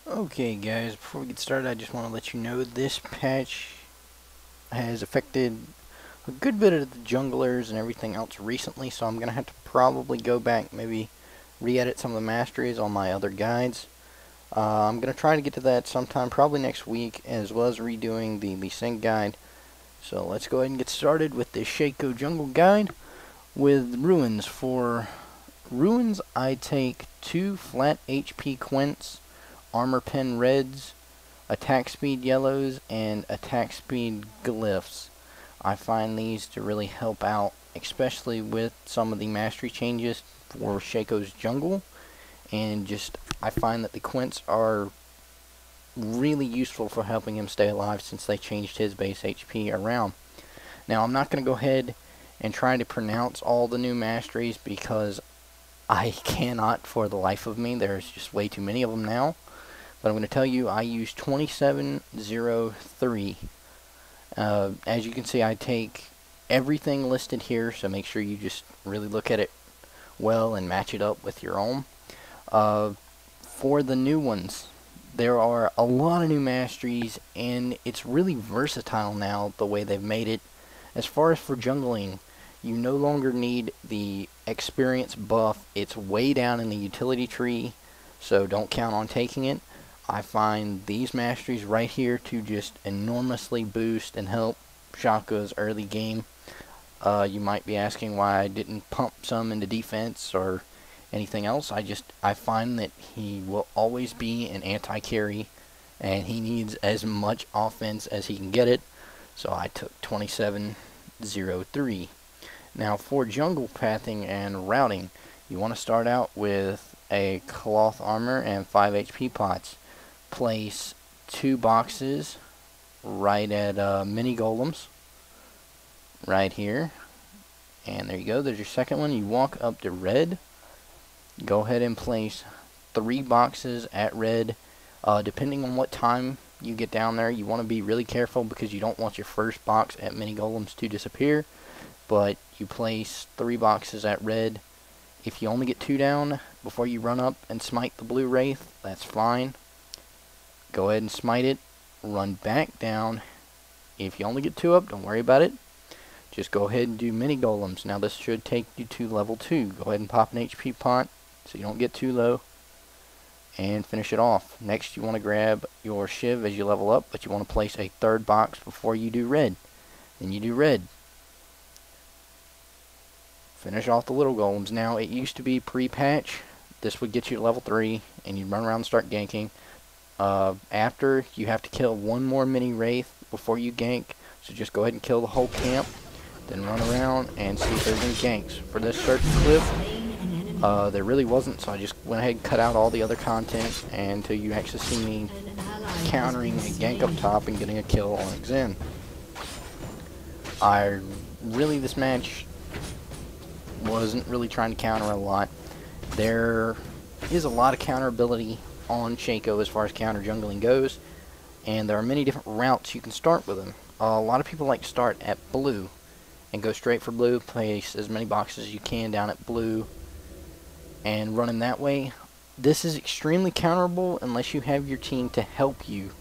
Okay guys, before we get started I just want to let you know this patch has affected a good bit of the junglers and everything else recently, so I'm going to have to probably go back, maybe re-edit some of the masteries on my other guides. I'm going to try to get to that sometime probably next week, as well as redoing the sync guide. So let's go ahead and get started with the Shaco jungle guide with ruins. For ruins I take 2 flat HP quints, armor pen reds, attack speed yellows, and attack speed glyphs. I find these to really help out, especially with some of the mastery changes for Shaco's jungle. And just, I find that the quints are really useful for helping him stay alive since they changed his base HP around. Now, I'm not going to go ahead and try to pronounce all the new masteries because I cannot for the life of me. There's just way too many of them now. But I'm going to tell you I use 2703. As you can see, I take everything listed here, so make sure you just really look at it well and match it up with your own. For the new ones, there are a lot of new masteries, and it's really versatile now the way they've made it. As far as for jungling, you no longer need the experience buff. It's way down in the utility tree, so don't count on taking it. I find these masteries right here to just enormously boost and help Shaco's early game. You might be asking why I didn't pump some into defense or anything else. I find that he will always be an anti-carry, and he needs as much offense as he can get it. So I took 2703. Now for jungle pathing and routing, you want to start out with a cloth armor and 5 HP pots. Place 2 boxes right at mini golems right here, and there you go. There's your second one. You walk up to red, go ahead and place 3 boxes at red. Depending on what time you get down there, you want to be really careful because you don't want your first box at mini golems to disappear, but you place 3 boxes at red. If you only get 2 down before you run up and smite the blue wraith, that's fine. Go ahead and smite it, run back down. If you only get 2 up, don't worry about it. Just go ahead and do mini golems. Now this should take you to level 2. Go ahead and pop an HP pot so you don't get too low, and finish it off. Next you want to grab your shiv as you level up, but you want to place a 3rd box before you do red. Then you do red. Finish off the little golems. Now it used to be pre-patch, this would get you to level 3 and you'd run around and start ganking. After, you have to kill 1 more mini wraith before you gank, so just go ahead and kill the whole camp, then run around and see if there's any ganks. For this certain clip, there really wasn't, so I just went ahead and cut out all the other content until you actually see me countering a gank up top and getting a kill on Xin. This match wasn't really trying to counter a lot. There is a lot of counter ability on Shaco as far as counter jungling goes, and there are many different routes you can start with him. A lot of people like to start at blue and go straight for blue, place as many boxes as you can down at blue and run him that way. This is extremely counterable unless you have your team to help you.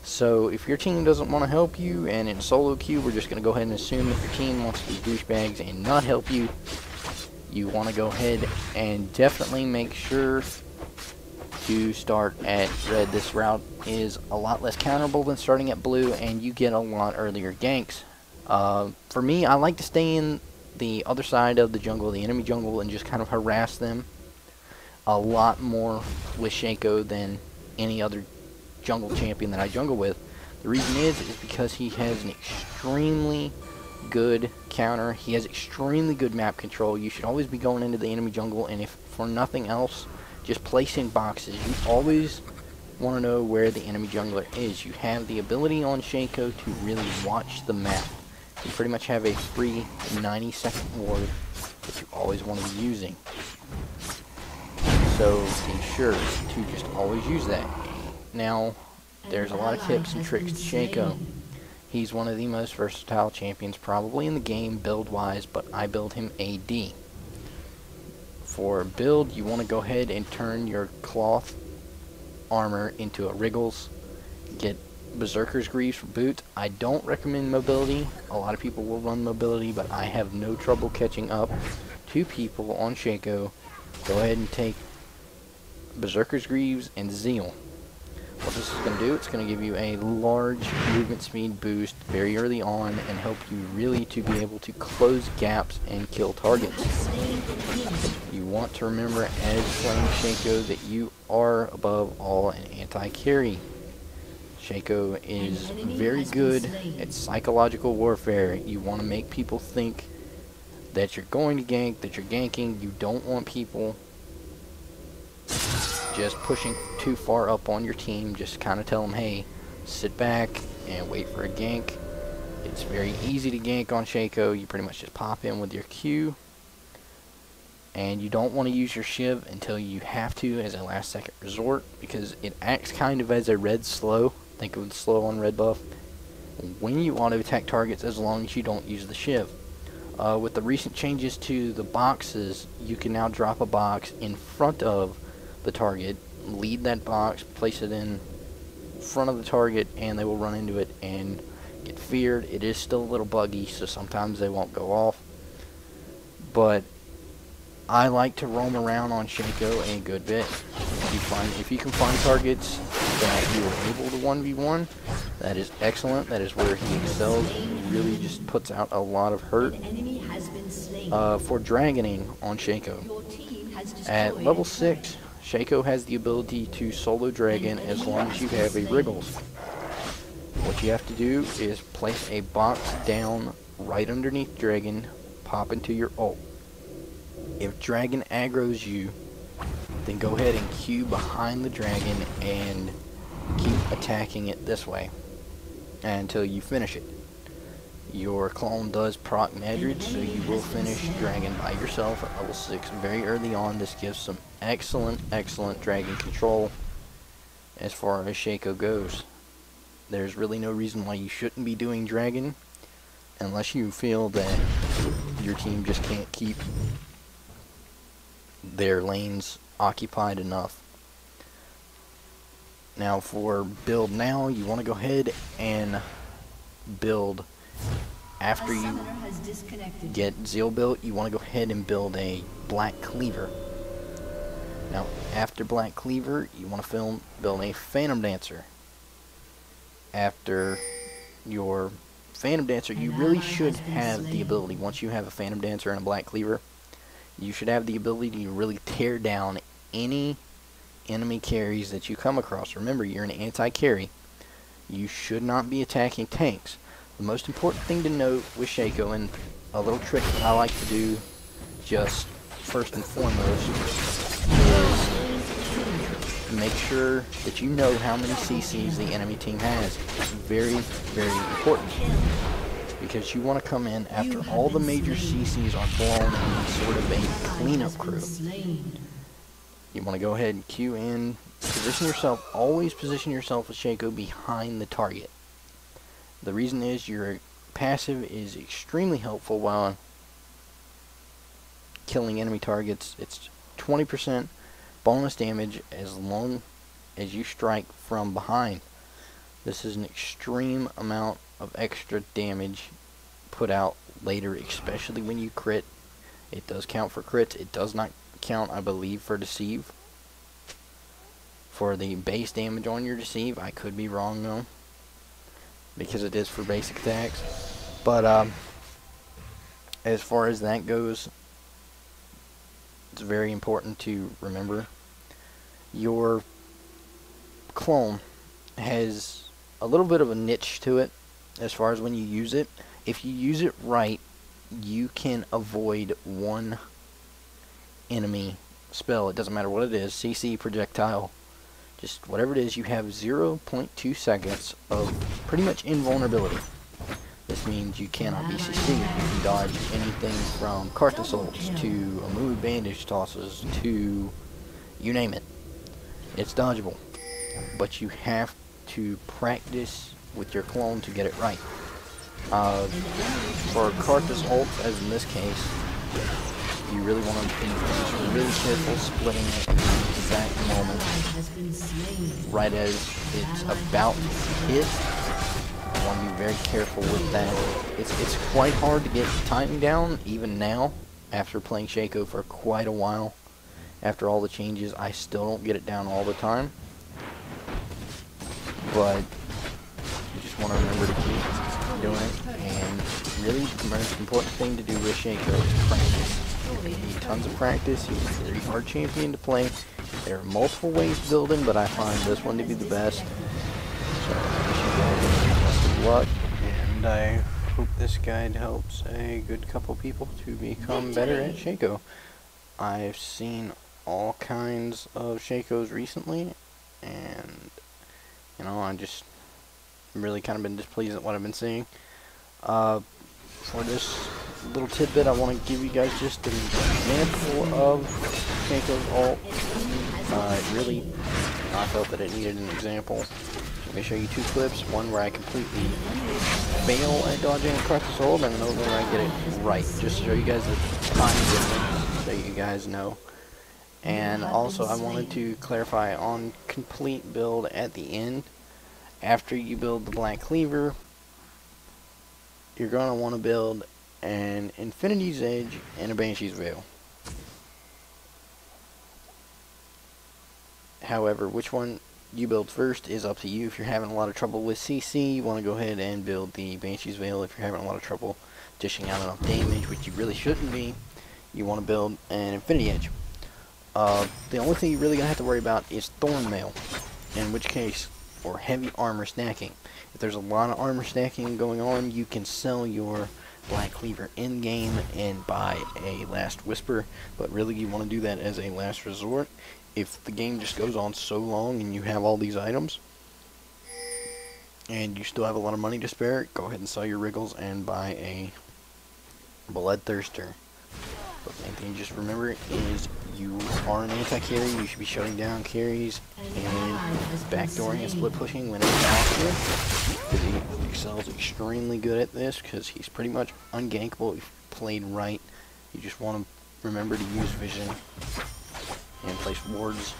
So if your team doesn't want to help you and in solo queue, we're just going to go ahead and assume that your team wants to be douchebags and not help you. You want to go ahead and definitely make sure to start at red. This route is a lot less counterable than starting at blue, and you get a lot earlier ganks. For me, I like to stay in the other side of the jungle, the enemy jungle, and just kind of harass them a lot more with Shaco than any other jungle champion that I jungle with. The reason is because he has an extremely good counter. He has extremely good map control. You should always be going into the enemy jungle, and if for nothing else, just placing boxes. You always want to know where the enemy jungler is. You have the ability on Shaco to really watch the map. You pretty much have a free 90-second ward that you always want to be using. So be sure to just always use that. Now, there's a lot of tips and tricks to Shaco. He's one of the most versatile champions probably in the game build-wise, but I build him AD. For build, you want to go ahead and turn your cloth armor into a Wriggles, get Berserker's Greaves for boots. I don't recommend mobility. A lot of people will run mobility, but I have no trouble catching up to people on Shaco. Go ahead and take Berserker's Greaves and Zeal. What this is going to do, it's going to give you a large movement speed boost very early on and help you really to be able to close gaps and kill targets. You want to remember as playing Shaco that you are above all an anti-carry. Shaco is very good at psychological warfare. You want to make people think that you're going to gank, that you're ganking. You don't want people just pushing too far up on your team. Just kind of tell them, hey, sit back and wait for a gank. It's very easy to gank on Shaco. You pretty much just pop in with your Q. And you don't want to use your Shiv until you have to as a last second resort, because it acts kind of as a red slow. Think of the slow on red buff when you auto attack targets, as long as you don't use the Shiv. With the recent changes to the boxes, you can now drop a box in front of the target, lead that box, place it in front of the target, and they will run into it and get feared. It is still a little buggy, so sometimes they won't go off, but I like to roam around on Shaco a good bit. If you can find targets that you are able to 1v1, that is excellent. That is where he excels. He really just puts out a lot of hurt. For dragoning on Shaco, at level 6, Shaco has the ability to solo dragon as long as you have a Wriggles. What you have to do is place a box down right underneath dragon, pop into your ult. If dragon aggroes you, then go ahead and Q behind the dragon and keep attacking it this way until you finish it. Your clone does proc Madrid, so you will finish dragon by yourself at level 6 very early on. This gives some excellent dragon control as far as Shaco goes. There's really no reason why you shouldn't be doing dragon unless you feel that your team just can't keep their lanes occupied enough. Now for build now, you want to go ahead and build after you get Zeal built. You want to go ahead and build a Black Cleaver. Now after Black Cleaver, you want to build a Phantom Dancer. After your Phantom Dancer, you really should have the ability, once you have a Phantom Dancer and a Black Cleaver, you should have the ability to really tear down any enemy carries that you come across. Remember, you're an anti-carry. You should not be attacking tanks. The most important thing to note with Shaco, and a little trick that I like to do just first and foremost, is make sure that you know how many CCs the enemy team has. It's very important, because you want to come in after all the major CCs are blown and be sort of a cleanup crew. You want to go ahead and queue in, position yourself, always position yourself with Shaco behind the target. The reason is your passive is extremely helpful while killing enemy targets. It's 20% bonus damage as long as you strike from behind. This is an extreme amount of extra damage put out later, especially when you crit. It does count for crits. It does not count, I believe, for deceive. For the base damage on your deceive, I could be wrong though, because it is for basic attacks. But as far as that goes, it's very important to remember your clone has a little bit of a niche to it as far as when you use it. If you use it right, you can avoid one enemy spell. It doesn't matter what it is, CC, projectile, just whatever it is, you have 0.2 seconds of pretty much invulnerability. This means you cannot be CC'd. You can dodge anything from cart assaults to Amu bandage tosses to you name it. It's dodgeable. But you have to practice with your clone to get it right. For Karthus ult, as in this case, you really want to be really careful splitting it exactly moment, right as it's about to hit. I want to be very careful with that. It's quite hard to get timing down, even now, after playing Shaco for quite a while. After all the changes, I still don't get it down all the time. But you just want to remember to keep doing it. And really, the most important thing to do with Shaco is practice. You need tons of practice. He's a very hard champion to play. There are multiple ways to build him, but I find this one to be the best. So I wish you guys best of luck, and I hope this guide helps a good couple people to become better at Shaco. I've seen all kinds of Shacos recently, and you know, I just really kind of been displeased at what I've been seeing. For this little tidbit, I want to give you guys just an example of Shaco's ult. Really, I felt that it needed an example. Let me show you two clips. One where I completely fail at dodging across the ult, and another where I get it right. Just to show you guys the time difference, so you guys know. And also, I wanted to clarify on complete build at the end. After you build the Black Cleaver, you're going to want to build an Infinity's Edge and a Banshee's Veil. However, which one you build first is up to you. If you're having a lot of trouble with CC, you want to go ahead and build the Banshee's Veil. If you're having a lot of trouble dishing out enough damage, which you really shouldn't be, you want to build an Infinity Edge. The only thing you're really going to have to worry about is Thorn Mail, in which case, or heavy armor stacking. If there's a lot of armor stacking going on, you can sell your Black Cleaver in-game and buy a Last Whisper, but really you want to do that as a last resort. If the game just goes on so long and you have all these items, and you still have a lot of money to spare, go ahead and sell your Wriggles and buy a Bloodthirster. But the main thing just remember is you are an anti-carry, you should be shutting down carries and backdooring and split pushing when it's possible. Because he excels extremely good at this, because he's pretty much ungankable if played right. You just want to remember to use vision and place wards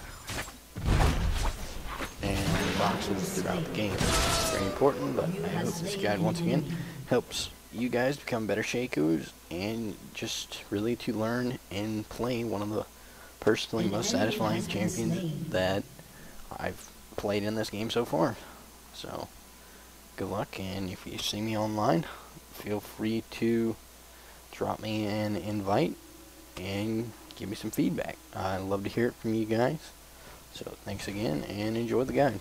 and boxes throughout the game. It's very important, but I hope this guide once again helps you guys become better Shacos, and just really to learn and play one of the personally most satisfying champions that I've played in this game so far. So, good luck, and if you see me online, feel free to drop me an invite and give me some feedback. I'd love to hear it from you guys. So, thanks again, and enjoy the guide.